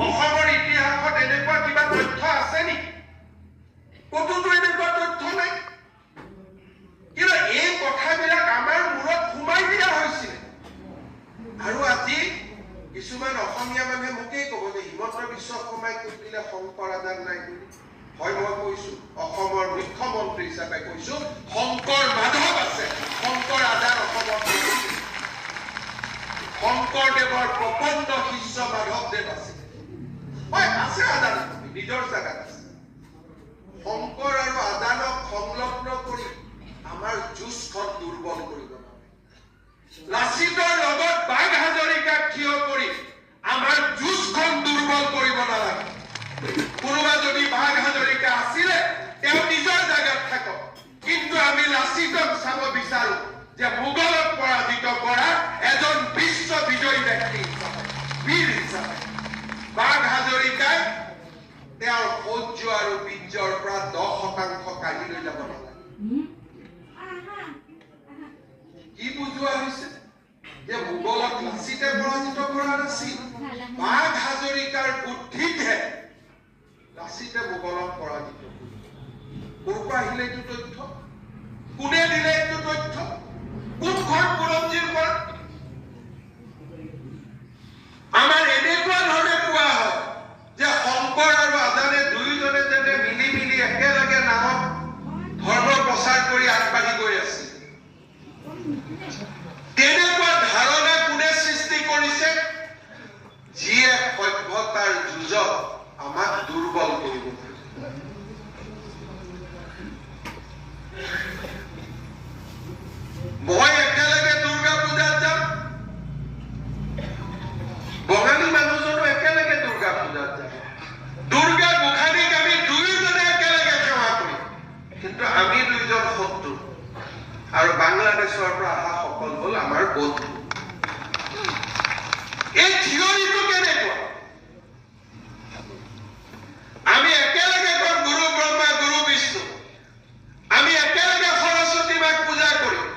অসমৰ ইতিহাসত এনেকুৱা কিবা তথ্য আছে নেকি? কতোতো এনেকুৱা তথ্য নাই। কিন্তু এই কথাবিলাক আমাৰ মূৰত সোমাই দিয়া হৈছিল। আৰু আজি কিছুমান অসমীয়া মানুহে মোকেই ক'ব যে হিমন্ত বিশ্ব শৰ্মাই কৈ দিলে শংকৰ আজান নাই বুলি। হয়, মই কৈছো, অসমৰ মুখ্যমন্ত্ৰী হিচাপে কৈছো, শংকৰ মাধৱ আছে, শংকৰ আজান অসমত শংকৰদেৱৰ প্ৰপন্ন শিষ্য মাধৱদেৱ আছে। হয়, আছে আজান নিজৰ জাগাত আছে। শংকৰ আৰু আজানক সংলগ্ন কৰি আমাৰ যুঁজখন দুৰ্বল কৰিব নালাগে। লাচিতৰ লগত বাঘ হাজৰিকাক থিয় কৰি আমাৰ যুঁজখন দুৰ্বল কৰিব নালাগে। কোনোবা যদি বাঘ হাজৰিকা আছিলে তেওঁ নিজৰ জাগাত থাকক, কিন্তু আমি লাচিতক চাব বিচাৰো যে মোগলক পৰাজিত কৰা এজন বিশ্ব বিজয়ী ব্যক্তি হিচাপে, বীৰ হিচাপে। বাঘ হাজৰিকাই তেওঁৰ সৌৰ্য আৰু বীৰ্যৰ পৰা 10% কাঢ়ি লৈ যাব নালাগে। কি বুজোৱা হৈছে যে মোগলক লাচিতে পৰাজিত কৰা নাছিল, বাঘ হাজৰিকাৰ বুদ্ধিতহে লাচিতে মোগলক পৰাজিত কৰিলে। ক'ৰ পৰা আহিলে এইটো তথ্য? কোনে দিলে এইটো তথ্য? কোনখন বুৰঞ্জীৰ পৰা? আমাৰ এনেকুৱা ধৰণে কোৱা হয় যে শংকৰ আৰু আজানে দুয়োজনে যেনে মিলি মিলি একেলগে নামত ধৰ্ম প্ৰচাৰ কৰি আগবাঢ়ি গৈ আছিল। তেনেকুৱা ধাৰণা কোনে সৃষ্টি কৰিছে? যিয়ে সভ্যতাৰ যুঁজত আমাক দুৰ্বল কৰিব। মই একেলগে দুৰ্গা পূজাত যাম, বঙালী মানুহজনো একেলগে দুৰ্গা পূজাত যাব, দুৰ্গা গোসাঁনীক আমি দুয়োজনে একেলগে সেৱা কৰিম, কিন্তু আমি দুইজন শত্ৰু আৰু বাংলাদেশৰ পৰা অহা সকল হল আমাৰ বন্ধু। এই থিয়ৰিটো কেনেকুৱা? আমি একেলগে কম গুৰু ব্ৰহ্মা গুৰু বিষ্ণু, আমি একেলগে সৰস্বতী মাক পূজা কৰিম,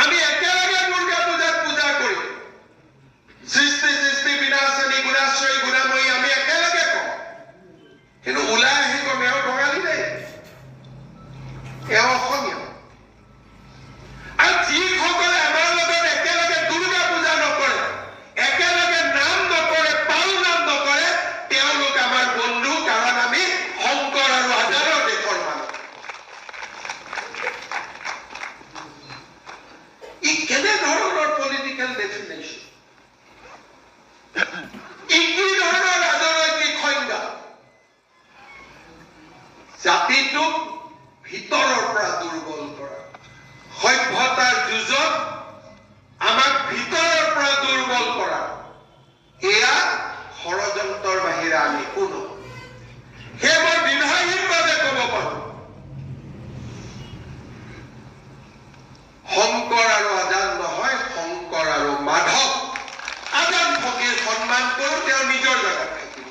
আমি একেলগে দুৰ্গা পূজাত পূজা কৰিম, সৃষ্টি সৃষ্টি বিনাশনী গুণাশ্ৰয়ী গুণাময়ী আমি একেলগে কম, কিন্তু ওলাই আহি কম এওঁ বঙালী দেই, এওঁ অসমীয়া। আৰু যিসকলে আমাৰ লগত একেলগে দুৰ্গা পূজা নকৰে, একেলগে নাম নকৰে, পাল নাম নকৰে, তেওঁলোক আমাৰ বন্ধু, কাৰণ আমি শংকৰ আৰু আজানৰ দেশৰ মানুহ। ই কেনে ধৰণৰ পলিটিকেল ডেফিনেশ্যন? ই কি ধৰণৰ ৰাজনৈতিক সংজ্ঞা? জাতিটোক ভিতৰৰ পৰা দুৰ্বল কৰা, সভ্যতাৰ যুঁজত আমাক ভিতৰৰ পৰা দুৰ্বল কৰা, এয়া ষড়যন্ত্ৰৰ বাহিৰে আমি একো নহয়। সেয়ে মই বিনয়ীভাৱে ক'ব পাৰো, শংকৰ আৰু আজান নহয়, শংকৰ আৰু মাধৱ। আজান ফকীৰ সন্মান কৰো, তেওঁ নিজৰ জেগাত থাকিব,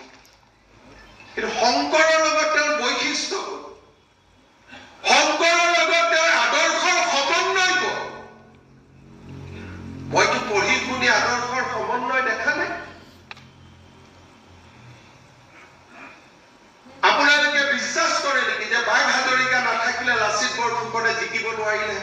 কিন্তু শংকৰৰ লগত তেওঁৰ বৈশিষ্ট্য, শংকৰৰ লগত তেওঁৰ আদৰ্শৰ সমন্বয় কৰ। মইতো পঢ়ি শুনি আদৰ্শৰ সমন্বয় দেখা নাই। আপোনালোকে বিশ্বাস কৰে নেকি যে বাঘ হাজৰিকা নাথাকিলে লাচিত বৰফুকনে জিকিব নোৱাৰিলে?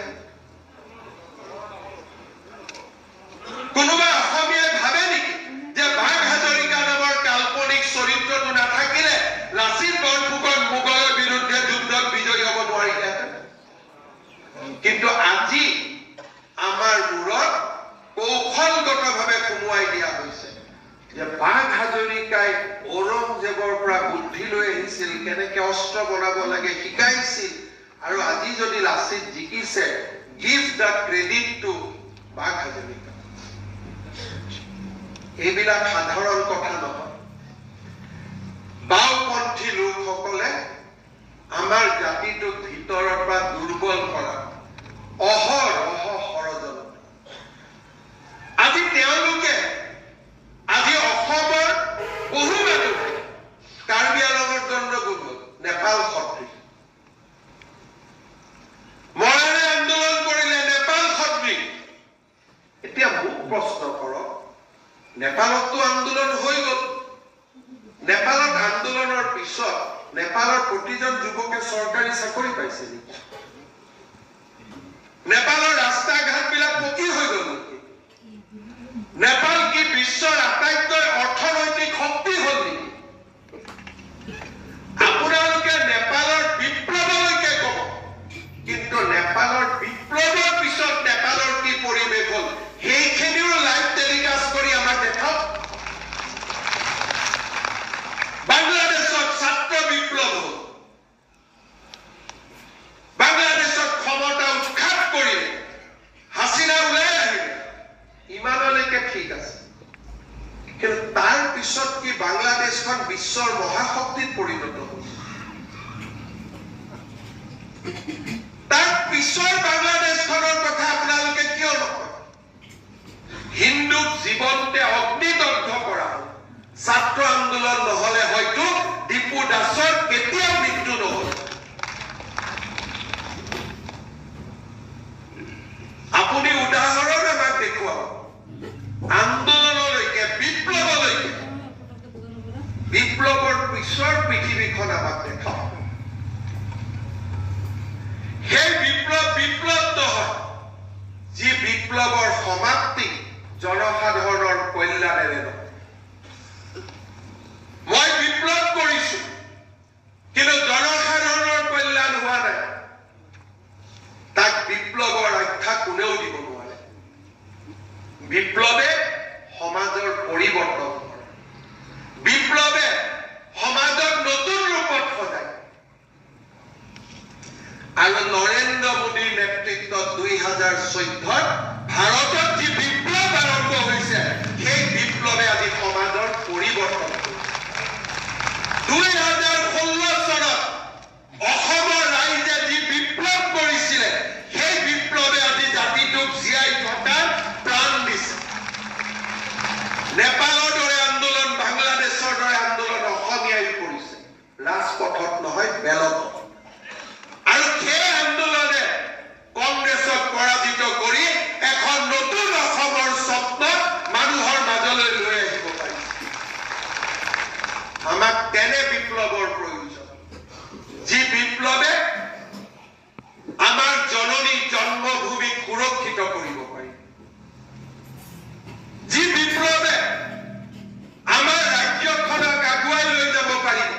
কোনোবা অসমীয়াই ভাবে নেকি যে বাঘ হাজৰিকা নামৰ কাল্পনিক চৰিত্ৰটো নাথাকিলে লাচিত বৰফুকন মোগলৰ বিৰুদ্ধে যুদ্ধত বিজয়ী হ'ব নোৱাৰিলে? কিন্তু আজি আমাৰ মূৰত কৌশলগতভাৱে সোমোৱাই দিয়া হৈছে যে বাঘ হাজৰিকাই ঔৰংজেবৰ পৰা বুদ্ধি লৈ আহিছিল, কেনেকে অস্ত্ৰ বনাব লাগে শিকাইছিল, আৰু আজি যদি লাচিত জিকিছে, গিভ দ্য ক্ৰেডিট টু বাঘ হাজৰিকা। এইবিলাক সাধাৰণ কথা নহয়। বাওঁপন্থী লোকসকলে আমাৰ জাতিটোক ভিতৰৰ পৰা দুৰ্বল কৰা অহৰহ ষড়যন্ত্ৰ। আজি তেওঁলোকে, আজি অসমৰ বহু মানুহে কাৰ্বি আংলঙৰ গণ্ডগোল হ'ল, নেপাল সত্ৰী, মৰাণে আন্দোলন কৰিলে নেপাল সত্ৰী। এতিয়া মোক প্ৰশ্ন কৰক, নেপালততো আন্দোলন হৈ গ'ল, প্ৰতিজন যুৱকে চৰকাৰী চাকৰি পাইছে নেকি? নেপালৰ ৰাস্তা ঘাটবিলাক পকী হৈ গ'ল নেকি? নেপাল কি বিশ্বৰ আটাইতকৈ অৰ্থনৈতিক শক্তি হ'ল নেকি? আপোনালোকে নেপালৰ বিপ্লৱলৈকে ক'ব, কিন্তু নেপালৰ বিপ্লৱৰ পিছত নেপালৰ কি পৰিৱেশ হ'ল সেইখিনিও লাইভ টেলিকাষ্ট কৰি আমাক দেখাওক। বাংলাদেশত ছাত্ৰ বিপ্লৱ হ'ল, বাংলাদেশত ক্ষমতা উৎখাত কৰিলে, হাছিনা ওলাই আহিলে, ইমানলৈকে ঠিক আছে। কিন্তু তাৰ পিছত কি বাংলাদেশখন বিশ্বৰ মহাশক্তিত পৰিণত হ'ল? তাৰ পিছৰ বাংলাদেশখনৰ কথা আপোনালোকে কিয় নকয়? হিন্দুক জীৱনতে অগ্নিদগ্ধ কৰা হ'ল। ছাত্ৰ আন্দোলন নহলে হয়তো দীপু দাসৰ কেতিয়াও মৃত্যু নহল। আপুনি উদাহৰণ আমাক দেখুৱাওক। আন্দোলনলৈকে, বিপ্লৱলৈকে, বিপ্লৱৰ পিছৰ পৃথিৱীখন আমাক দেখাওক। সেই বিপ্লৱ নহয় যি বিপ্লৱৰ সমাপ্তি জনসাধাৰণৰ কল্যাণেৰে নহয়। মই বিপ্লৱ কৰিছো কিন্তু জনসাধাৰণৰ কল্যাণ হোৱা নাই, তাক বিপ্লৱৰ আখ্যা কোনেও দিব নোৱাৰে। বিপ্লৱে সমাজৰ পৰিৱৰ্তন কৰে, বিপ্লৱে সমাজক নতুন ৰূপত সজায়। আৰু নৰেন্দ্ৰ মোদীৰ নেতৃত্বত 2014 ভাৰতত যি বিপ্লৱ আৰম্ভ হৈছে সেই বিপ্লৱে আজি সমাজৰ পৰিৱৰ্তন কৰিছে। 2016 চনত অসমৰ ৰাইজে যি বিপ্লৱ কৰিছিলে সেই বিপ্লৱে আজি জাতিটোক জীয়াই থকাৰ প্ৰাণ দিছে। নেপালৰ দৰে আন্দোলন, বাংলাদেশৰ দৰে আন্দোলন অসমীয়াই কৰিছে, ৰাজপথত নহয় বেলতত। আৰু সেই আন্দোলনে কংগ্ৰেছক পৰাজিত কৰি এখন নতুন অসমৰ স্বপ্ন মানুহৰ মাজলৈ লৈ আহিব পাৰিছে। আমাক তেনে বিপ্লৱৰ প্ৰয়োজন, যি বিপ্লৱে আমাৰ জননী জন্মভূমিক সুৰক্ষিত কৰিব পাৰি, যি বিপ্লৱে আমাৰ ৰাজ্যখনক আগুৱাই লৈ যাব পাৰিব,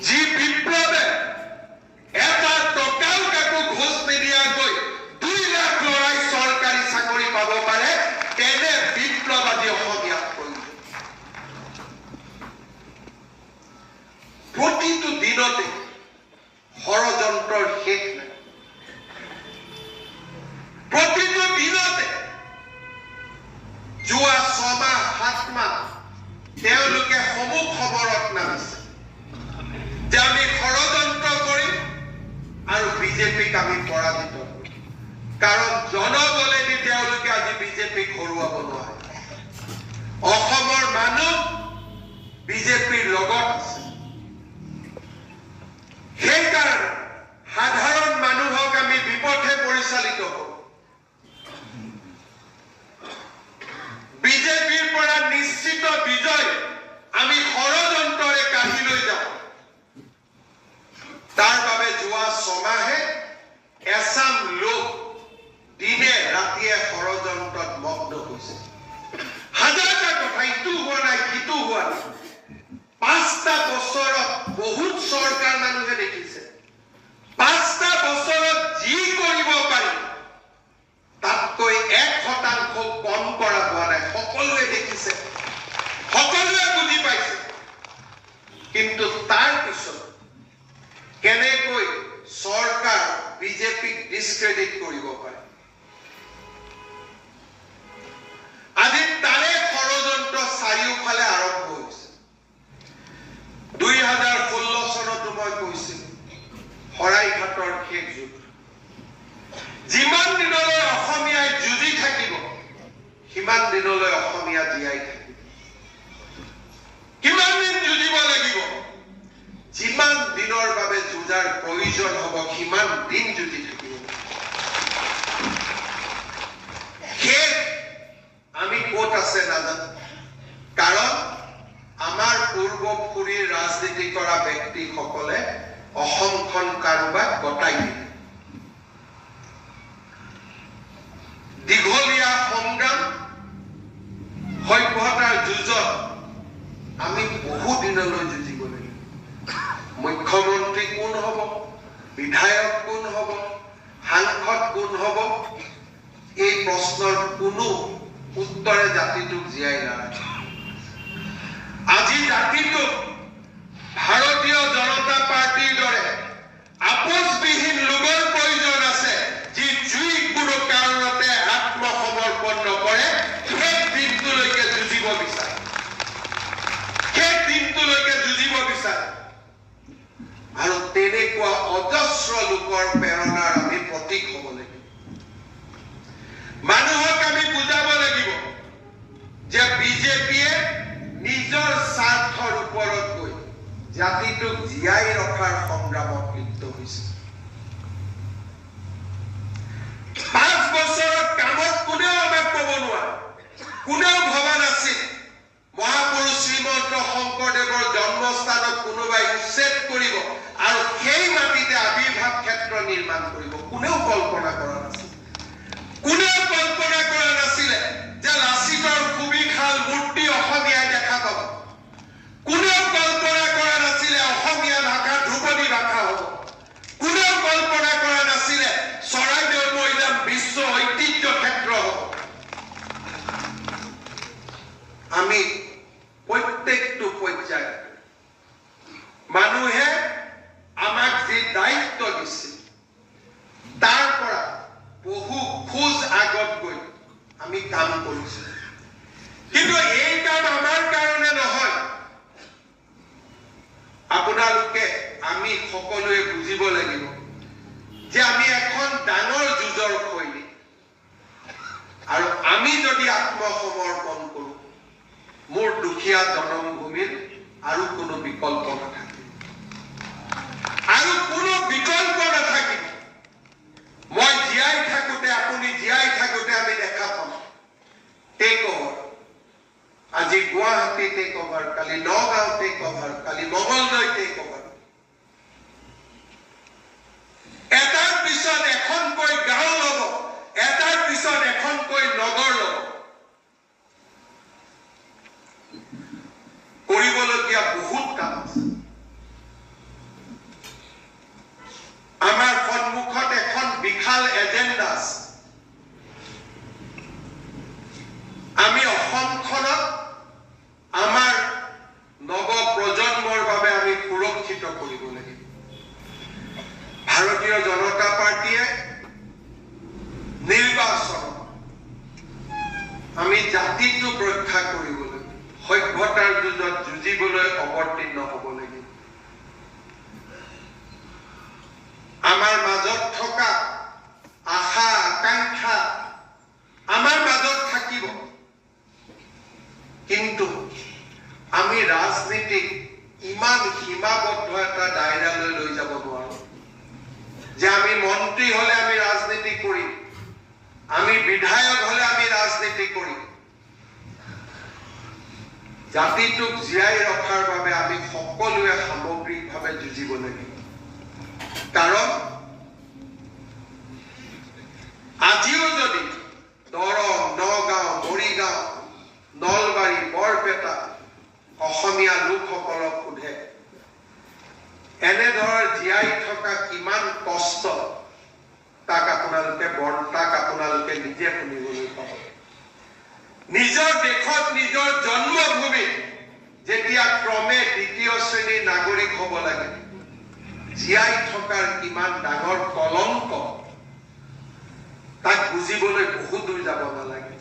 যি বিপ্লৱে এটা টকাও কাকো ঘোষ নিদিয়াকৈ 2 লাখ ল'ৰাই চৰকাৰী চাকৰি পাব পাৰে, তেনে বিপ্লৱ আজি অসমীয়াত প্ৰয়োজন। প্ৰতিটো দিনতে ষড়যন্ত্ৰৰ শেষ নাই, প্ৰতিটো দিনতে যোৱা 6 মাহ 7 মাহ তেওঁলোকে সমূহ খবৰত নামিছে যে আমি ষড়যন্ত্ৰ কৰিম আৰু বিজেপিক আমি পৰাজিত কৰিম। কাৰণ জনবলেদি তেওঁলোকে আজি বিজেপিক হৰুৱাব নোৱাৰে। অসমৰ মানুহ বিজেপিৰ লগত আছে। সেইকাৰণে সাধাৰণ মানুহক আমি বিপথে পৰিচালিত কৰোঁ। বিজেপিৰ পৰা নিশ্চিত বিজয় আমি ষড়যন্ত্ৰৰে কাঢ়ি লৈ যাওঁ। তাৰ বাবে যোৱা 6 মাহে এছাম লোক দিনে ৰাতিয়ে ষড়যন্ত্ৰত মগ্ন হৈছে। হাজাৰটা কথা, ইটো হোৱা নাই, সিটো হোৱা নাই। 5টা বছৰত বহুত চৰকাৰ মানুহে দেখিছে। 5টা বছৰত যি কৰিব পাৰি তাতকৈ 1% কম কৰা হোৱা নাই। সকলোৱে দেখিছে, সকলোৱে বুজি পাইছে। কিন্তু তাৰ পিছত কেনেকৈ চৰকাৰ বিজেপিক ডিছক্ৰেডিট কৰিব পাৰে, আজি তাৰে ষড়যন্ত্ৰ চাৰিওফালে আৰম্ভ হৈছে। 2016 চনতো মই কৈছিলো শৰাইঘাটৰ শেষ যুদ্ধ। যিমান দিনলৈ অসমীয়াই যুঁজি থাকিব সিমান দিনলৈ অসমীয়া জীয়াই থাকিব। কিমান দিন যুঁজিব লাগিব? যিমান দিনৰ বাবে যুঁজাৰ প্ৰয়োজন হ'ব সিমান দিন যুঁজি থাকিব। শেষ আমি ক'ত আছে নাজানো, কাৰণ আমাৰ পূৰ্ব পূৰ্বসূৰীৰ ৰাজনীতি কৰা ব্যক্তিসকলে অসমখন কাৰোবাক গতাই দিলে। দীঘলীয়া সংগ্ৰাম সভ্যতাৰ যুঁজত আমি বহু দিনলৈ যুঁজিব লাগিব। মুখ্যমন্ত্ৰী কোন হ'ব, বিধায়ক কোন হ'ব, সাংসদ কোন হ'ব, এই প্ৰশ্নৰ কোনো উত্তৰে জাতিটোক জীয়াই নাৰাখে। আজি জাতিটোক ভাৰতীয় জনতা পাৰ্টিৰ দৰে আপোচবিহীন লোকৰ প্ৰয়োজন আছে, যি জুইক কোনো কাৰণতে আত্মসমৰ্পণ নকৰে, শেষ দিনটোলৈকে যুঁজিব বিচাৰে, শেষ দিনটোলৈকে যুঁজিব বিচাৰে। আৰু তেনেকুৱা অজস্ৰ লোকৰ প্ৰেৰণাৰ আমি প্ৰতীক হ'ব লাগিব। মানুহক আমি বুজাব লাগিব যে বিজেপিয়ে নিজৰ স্বাৰ্থৰ ওপৰত গৈ জাতিটোক জীয়াই ৰখাৰ সংগ্ৰামত লিপ্ত হৈছে। 5 বছৰৰ কামত কোনেও আমাক ক'ব নোৱাৰে, কোনেও ভবা নাছিল মহাপুৰুষ শ্ৰীমন্ত শংকৰদেৱৰ জন্মস্থানক কোনোবাই উচ্ছেদ কৰিব আৰু সেই মাটিতে আবিৰ্ভাৱ ক্ষেত্ৰ নিৰ্মাণ কৰিব। কোনেও কল্পনা কৰা নাছিল, কোনেও কল্পনা কৰা নাছিলে যে লাচিতৰ সুবিশাল মূৰ্তি অসমীয়াই দেখা পাব। কোনেও কল্পনা কৰা নাছিলে অসমীয়া ভাষা ধ্ৰুপদী ভাষা হ'ব। কোনেও কল্পনা কৰা নাছিলে চৰাইদেউ মৈদাম বিশ্ব ঐতিহ্য ক্ষেত্ৰ হ'ব। আমি প্ৰত্যেকটো পৰ্যায়ত মানুহে আমাক যি দায়িত্ব দিছিল তাৰ পৰা বহু খোজ আগত গৈ আমি কাম কৰিছো। কিন্তু এই কাম আমাৰ কাৰণে নহয়। আপোনালোকে আমি সকলোৱে বুজিব লাগিব যে আমি এখন ডাঙৰ যুঁজৰ শৈলী, আৰু আমি যদি আত্মসমৰ্পণ কৰো, মোৰ দুখীয়া জনমভূমিৰ আৰু কোনো বিকল্প নাথাকিব, আৰু কোনো বিকল্প নাথাকিব। মই জীয়াই থাকোঁতে, আপুনি জীয়াই থাকোঁতে আমি দেখা পাম টেক অভাৰ। আজি গুৱাহাটী টেক অভাৰ, কালি নগাঁও টেক অভাৰ, কালি মঙলদৈ টেক অভাৰ। এটাৰ পিছত এখনকৈ গাঁও ল'ব, এটাৰ পিছত এখনকৈ নগৰ ল'ব। কৰিবলগীয়া বহুত কাম আছে। আমাৰ সন্মুখত এখন বিশাল এজেণ্ডা আছে। আমি অসমখনক আমাৰ নৱ প্ৰজন্মৰ বাবে আমি সুৰক্ষিত কৰিব লাগিব। ভাৰতীয় জনতা পাৰ্টীয়ে নিৰ্বাচন আমি জাতিটোক ৰক্ষা কৰিবলৈ, সভ্যতাৰ যুঁজত যুঁজিবলৈ অৱতীৰ্ণ হ'ব লাগিব। আমাৰ মাজত থকা আশা আকাংক্ষা আমাৰ মাজত থাকিব, কিন্তু আমি ৰাজনীতিক ইমান সীমাবদ্ধ এটা দায়ৰালৈ লৈ যাব নোৱাৰো যে আমি মন্ত্ৰী হলে আমি ৰাজনীতি কৰিম, আমি বিধায়ক হলে আমি ৰাজনীতি কৰিম। জাতিটোক জীয়াই ৰখাৰ বাবে আমি সকলোৱে সামগ্ৰিকভাৱে যুঁজিব লাগিব। কাৰণ আজিও যদি দৰং, নগাঁও, মৰিগাঁও, নলবাৰী, বৰপেটা অসমীয়া লোকসকলক সোধে এনেধৰণৰ জীয়াই থকা কিমান কষ্ট, তাক আপোনালোকে নিজে শুনিবলৈ পাব। নিজৰ দেশত, নিজৰ জন্মভূমিত যেতিয়া ক্ৰমে দ্বিতীয় শ্ৰেণীৰ নাগৰিক হ'ব লাগে, জীয়াই থকাৰ কিমান ডাঙৰ কলংক, তাক বুজিবলৈ বহু দূৰ যাব নালাগে।